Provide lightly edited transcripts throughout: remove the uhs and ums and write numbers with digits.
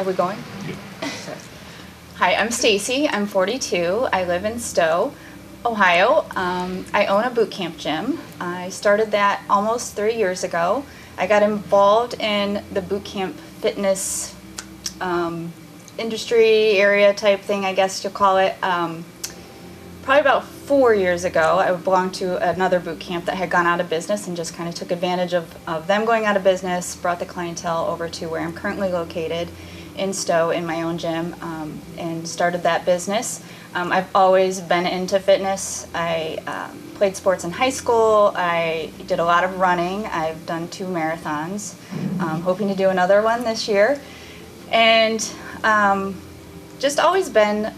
Are we going? Hi, I'm Stacy. I'm 42. I live in Stowe, Ohio. I own a boot camp gym. I started that almost 3 years ago. I got involved in the boot camp fitness industry area type thing, I guess you'll call it. Probably about 4 years ago. I belonged to another boot camp that had gone out of business and just kind of took advantage of them going out of business, brought the clientele over to where I'm currently located in Stowe in my own gym, and started that business. I've always been into fitness. I played sports in high school. I did a lot of running. I've done 2 marathons. Hoping to do another one this year. And just always been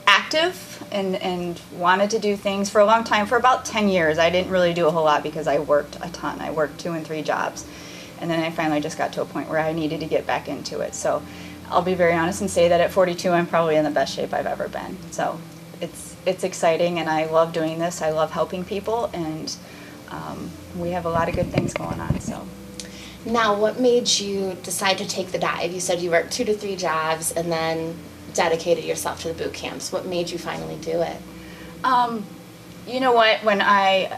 active and wanted to do things for a long time. For about 10 years, I didn't really do a whole lot because I worked a ton. I worked 2 and 3 jobs. And then I finally just got to a point where I needed to get back into it. So I'll be very honest and say that at 42, I'm probably in the best shape I've ever been. So it's exciting, and I love doing this. I love helping people, and we have a lot of good things going on. So. Now, what made you decide to take the dive? You said you worked 2 to 3 jobs and then dedicated yourself to the boot camps. What made you finally do it? You know what? When I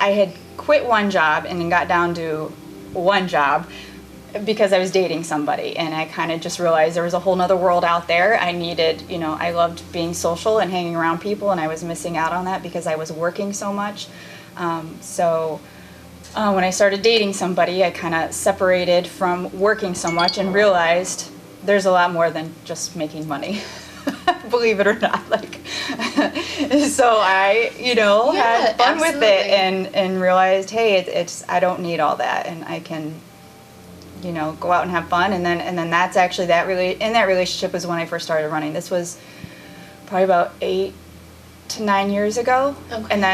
had quit one job and then got down to one job because I was dating somebody, and I kind of just realized there was a whole nother world out there. I needed, I loved being social and hanging around people, and I was missing out on that because I was working so much. When I started dating somebody, I kind of separated from working so much and realized there's a lot more than just making money. Believe it or not, so I, had fun with it and realized, hey, it's I don't need all that, and I can, go out and have fun, and then that's actually that relationship was when I first started running. This was probably about 8 to 9 years ago. Okay. And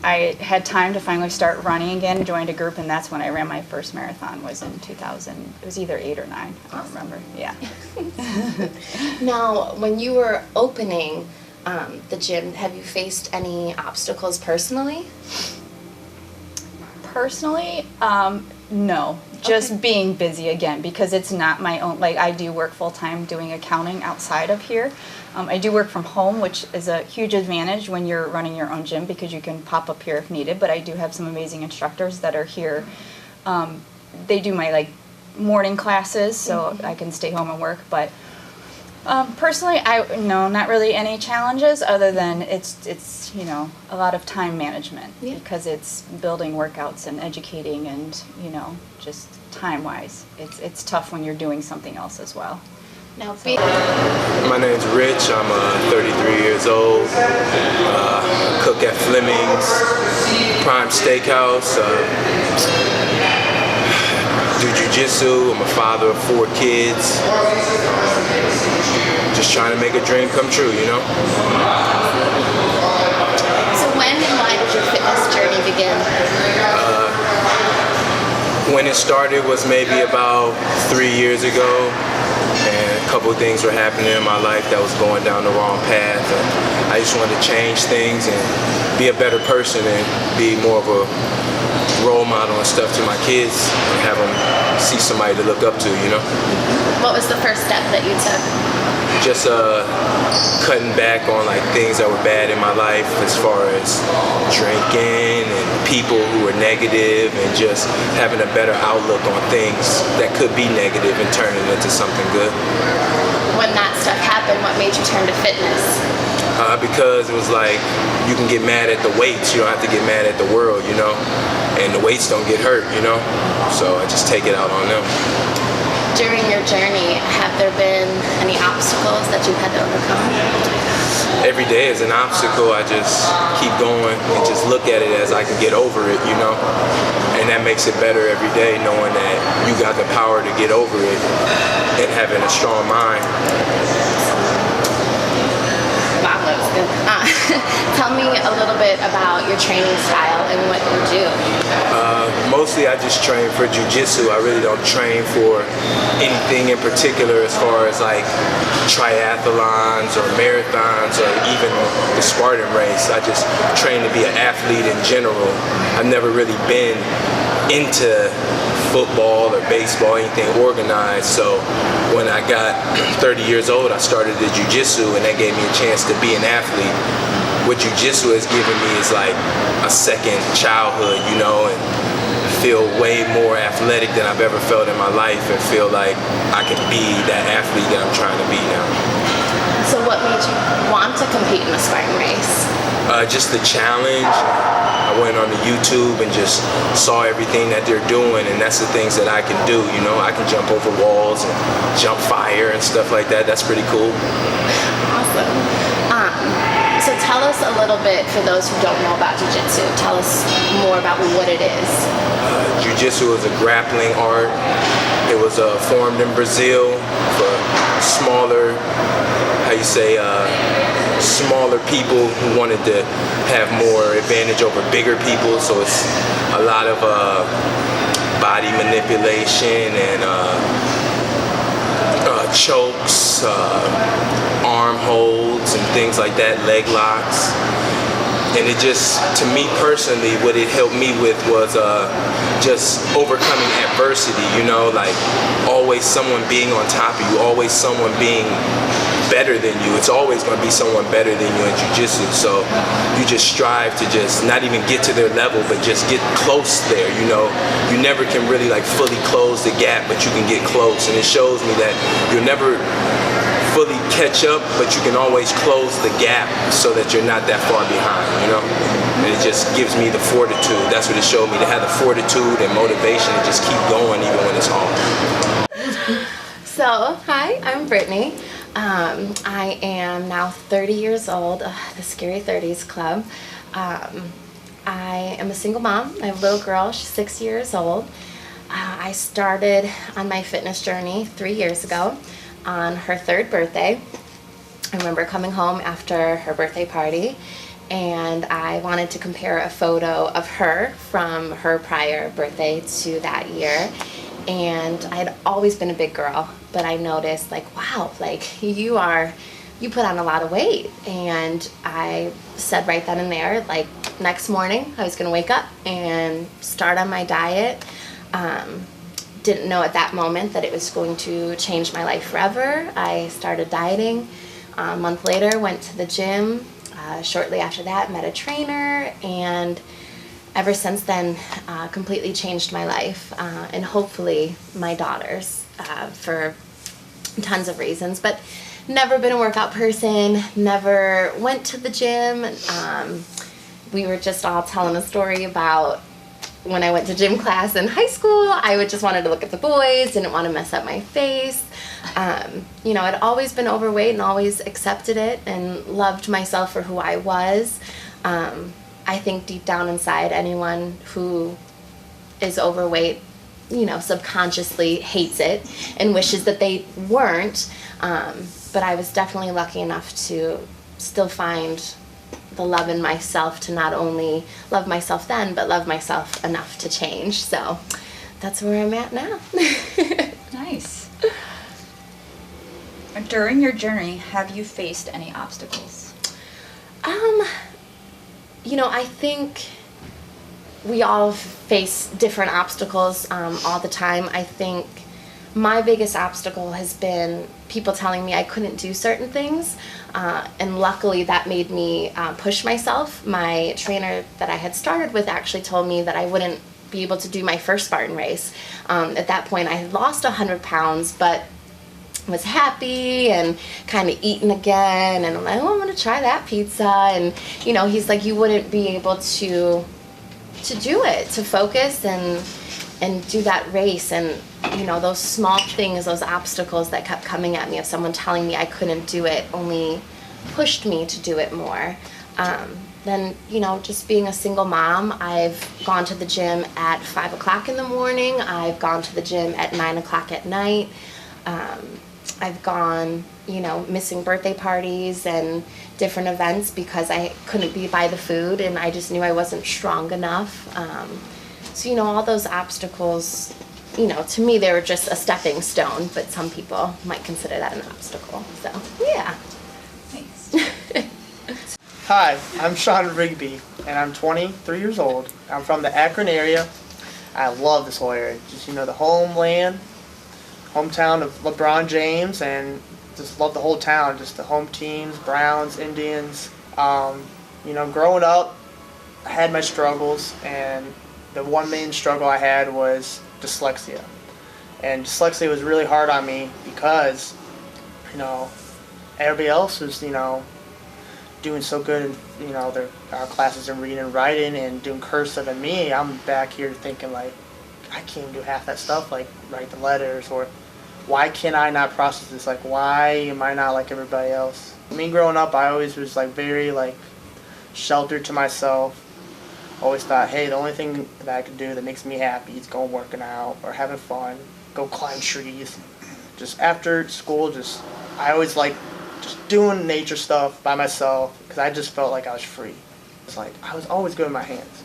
I had time to finally start running again, joined a group, and that's when I ran my first marathon. Was in 2000. It was either 8 or 9. I don't remember. Yeah. Now, when you were opening the gym, have you faced any obstacles personally? Personally, no. Just being busy again, because it's not my own. I do work full time doing accounting outside of here. I do work from home, which is a huge advantage when you're running your own gym because you can pop up here if needed. But I do have some amazing instructors that are here. They do my morning classes, so I can stay home and work. But personally, not really any challenges other than it's a lot of time management because it's building workouts and educating and just time wise. It's tough when you're doing something else as well. Now, my name's Rich. I'm 33 years old. Cook at Fleming's Prime Steakhouse. Do jiu-jitsu. I'm a father of 4 kids. Just trying to make a dream come true, So when and why did your fitness journey begin? When it started was maybe about 3 years ago. And a couple of things were happening in my life that was going down the wrong path, and I just wanted to change things and be a better person and be more of a role model and stuff to my kids and have them see somebody to look up to, What was the first step that you took? Just cutting back on things that were bad in my life as far as drinking and people who were negative, and just having a better outlook on things that could be negative and turning into something good. When that stuff happened, what made you turn to fitness? Because it was you can get mad at the weights, you don't have to get mad at the world, and the weights don't get hurt, so I just take it out on them. During your journey, have there been any obstacles that you've had to overcome? Every day is an obstacle. I just keep going and just look at it as I can get over it, and that makes it better every day, knowing that you got the power to get over it and having a strong mind. Wow, that was good. Tell me a little bit about your training style and what you do. Mostly I just train for jiu-jitsu. I really don't train for anything in particular as far as triathlons or marathons or even the Spartan race. I just train to be an athlete in general. I've never really been into football or baseball, anything organized. So when I got 30 years old, I started the jiu-jitsu, and that gave me a chance to be an athlete. What jiu-jitsu has given me is like a second childhood, you know, and feel way more athletic than I've ever felt in my life, and feel like I can be that athlete that I'm trying to be now. So what made you want to compete in the Spartan race? Just the challenge. I went on the YouTube and just saw everything that they're doing, and that's the things that I can do, you know. I can jump over walls and jump fire and stuff like that. That's pretty cool. Awesome. So tell us a little bit, for those who don't know about jiu-jitsu, tell us more about what it is. Jiu-jitsu is a grappling art. It was formed in Brazil for smaller, smaller people who wanted to have more advantage over bigger people. So it's a lot of body manipulation and chokes, arm holds and things like that, leg locks. And it just, to me personally, what it helped me with was just overcoming adversity, you know, like always someone being on top of you, always someone being better than you. It's always going to be someone better than you in jiu-jitsu. So you just strive to just not even get to their level, but just get close there, you know. You never can really like fully close the gap, but you can get close. And it shows me that you'll never fully catch up, but you can always close the gap so that you're not that far behind, you know. And it just gives me the fortitude. That's what it showed me, to have the fortitude and motivation to just keep going even when it's hard. So, hi, I'm Brittany. I am now 30 years old, the Scary 30s Club. I am a single mom. I have a little girl, she's 6 years old. I started on my fitness journey 3 years ago on her 3rd birthday. I remember coming home after her birthday party, and I wanted to compare a photo of her from her prior birthday to that year. And I had always been a big girl, but I noticed, like, wow, like you put on a lot of weight. And I said right then and there, like next morning I was gonna wake up and start on my diet. Didn't know at that moment that it was going to change my life forever. I started dieting. A month later, went to the gym. Shortly after that, met a trainer, and ever since then, completely changed my life, and hopefully my daughter's, for tons of reasons. But never been a workout person, never went to the gym. We were just all telling a story about when I went to gym class in high school. I would just wanted to look at the boys, didn't want to mess up my face. You know, I'd always been overweight and always accepted it and loved myself for who I was. I think deep down inside, anyone who is overweight, you know, subconsciously hates it and wishes that they weren't. But I was definitely lucky enough to still find the love in myself to not only love myself then, but love myself enough to change. So that's where I'm at now. Nice. During your journey, have you faced any obstacles? You know, I think we all face different obstacles all the time. I think my biggest obstacle has been people telling me I couldn't do certain things, and luckily that made me push myself. My trainer that I had started with actually told me that I wouldn't be able to do my first Spartan race. At that point I had lost 100 pounds, but was happy and kind of eating again, and I'm like, oh, I'm gonna try that pizza. And you know, he's like, you wouldn't be able to do it, to focus and do that race. And you know, those small things, those obstacles that kept coming at me of someone telling me I couldn't do it, only pushed me to do it more. Then, you know, just being a single mom, I've gone to the gym at 5 o'clock in the morning. I've gone to the gym at 9 o'clock at night. I've gone, you know, missing birthday parties and different events because I couldn't be by the food, and I just knew I wasn't strong enough. So, you know, all those obstacles, you know, to me they were just a stepping stone, but some people might consider that an obstacle. So, yeah. Nice. Hi, I'm Sean Rigby, and I'm 23 years old. I'm from the Akron area. I love this whole area. Just, you know, the homeland, hometown of LeBron James, and just love the whole town. Just the home teams, Browns, Indians. You know, growing up, I had my struggles, and the one main struggle I had was dyslexia. And dyslexia was really hard on me because, you know, everybody else was, you know, doing so good in, you know, our classes in reading and writing and doing cursive, and me, I'm back here thinking like, I can't do half that stuff, like write the letters, or why can I not process this? Like, why am I not like everybody else? Me growing up, I always was like very like sheltered to myself. Always thought, hey, the only thing that I can do that makes me happy is going working out or having fun, go climb trees. Just after school, I always like just doing nature stuff by myself because I just felt like I was free. It's like I was always good in my hands.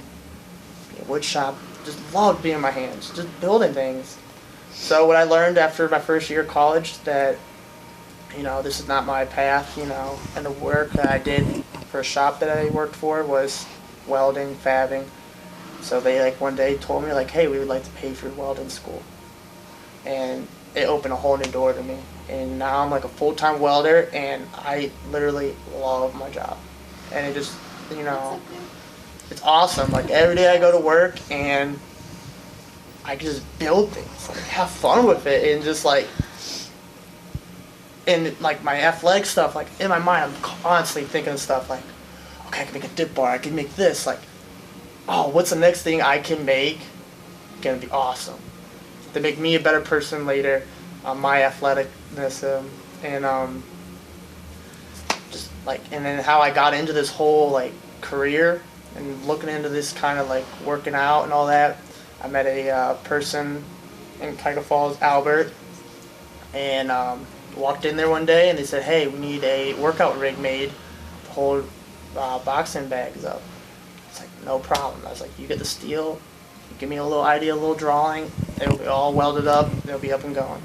Wood shop, just loved being in my hands, just building things. So what I learned after my first year of college that, you know, this is not my path, you know, and the work that I did for a shop that I worked for was welding, fabbing. So they like one day told me like, hey, we would like to pay for welding school. And it opened a whole new door to me. And now I'm like a full-time welder, and I literally love my job. And it just, you know, it's awesome. Like every day I go to work and I can just build things, like have fun with it, and just like, and like my athletic stuff, like in my mind, I'm constantly thinking of stuff like, okay, I can make a dip bar, I can make this, like, oh, what's the next thing I can make? Gonna be awesome. To make me a better person later, my athleticness, and just like, and then how I got into this whole like career and looking into this kind of like working out and all that. I met a person in Cuyahoga Falls, Albert, and walked in there one day and they said, hey, we need a workout rig made to hold boxing bags up. It's like, no problem. I was like, you get the steel, you give me a little idea, a little drawing, it'll be all welded up, it'll be up and going.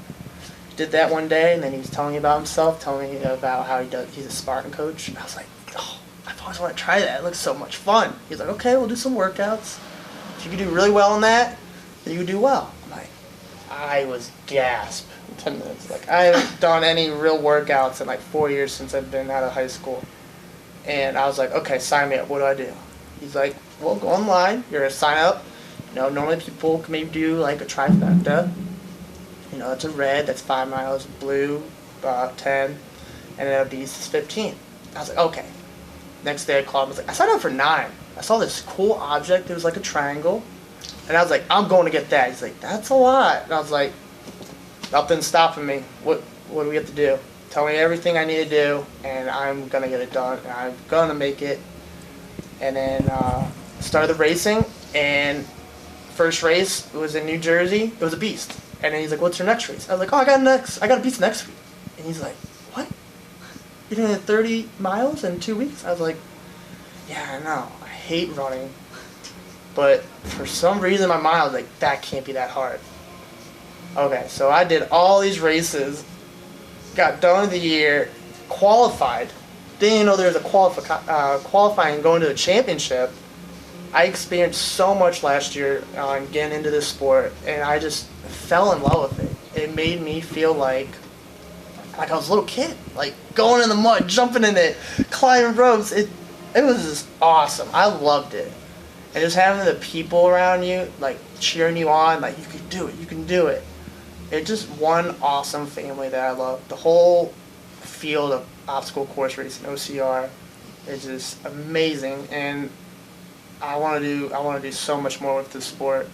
Did that one day, and then he was telling me about himself, telling me about how he's a Spartan coach. And I was like, oh, I've always wanted to try that. It looks so much fun. He's like, okay, we'll do some workouts. If you can do really well in that, then you can do well. I'm like, I was gasped in 10 minutes. Like, I haven't done any real workouts in like 4 years since I've been out of high school. And I was like, okay, sign me up. What do I do? He's like, well, go online. You're going to sign up. You know, normally people can maybe do like a trifecta. You know, that's a red, that's 5 miles, blue, 10, and then a beast is 15. I was like, okay. Next day I called him, I was like, I signed up for 9. I saw this cool object, it was like a triangle, and I was like, I'm going to get that. He's like, that's a lot. And I was like, nothing's stopping me. What do we have to do? Tell me everything I need to do, and I'm going to get it done, and I'm going to make it. And then started the racing, and first race was in New Jersey. It was a beast. And then he's like, what's your next race? I was like, oh, I got a beast next week. And he's like, what? You're doing 30 miles in 2 weeks? I was like, yeah, I know. I hate running. But for some reason in my mind, I was like, that can't be that hard. Okay, so I did all these races, got done with the year, qualified. Didn't even know there was a qualifying and going to a championship. I experienced so much last year getting into this sport, and I just fell in love with it. It made me feel like I was a little kid, like going in the mud, jumping in it, climbing ropes. It was just awesome. I loved it. And just having the people around you, like cheering you on, like you can do it, you can do it. It's just one awesome family that I love. The whole field of obstacle course racing, OCR, is just amazing, and I want to do so much more with this sport.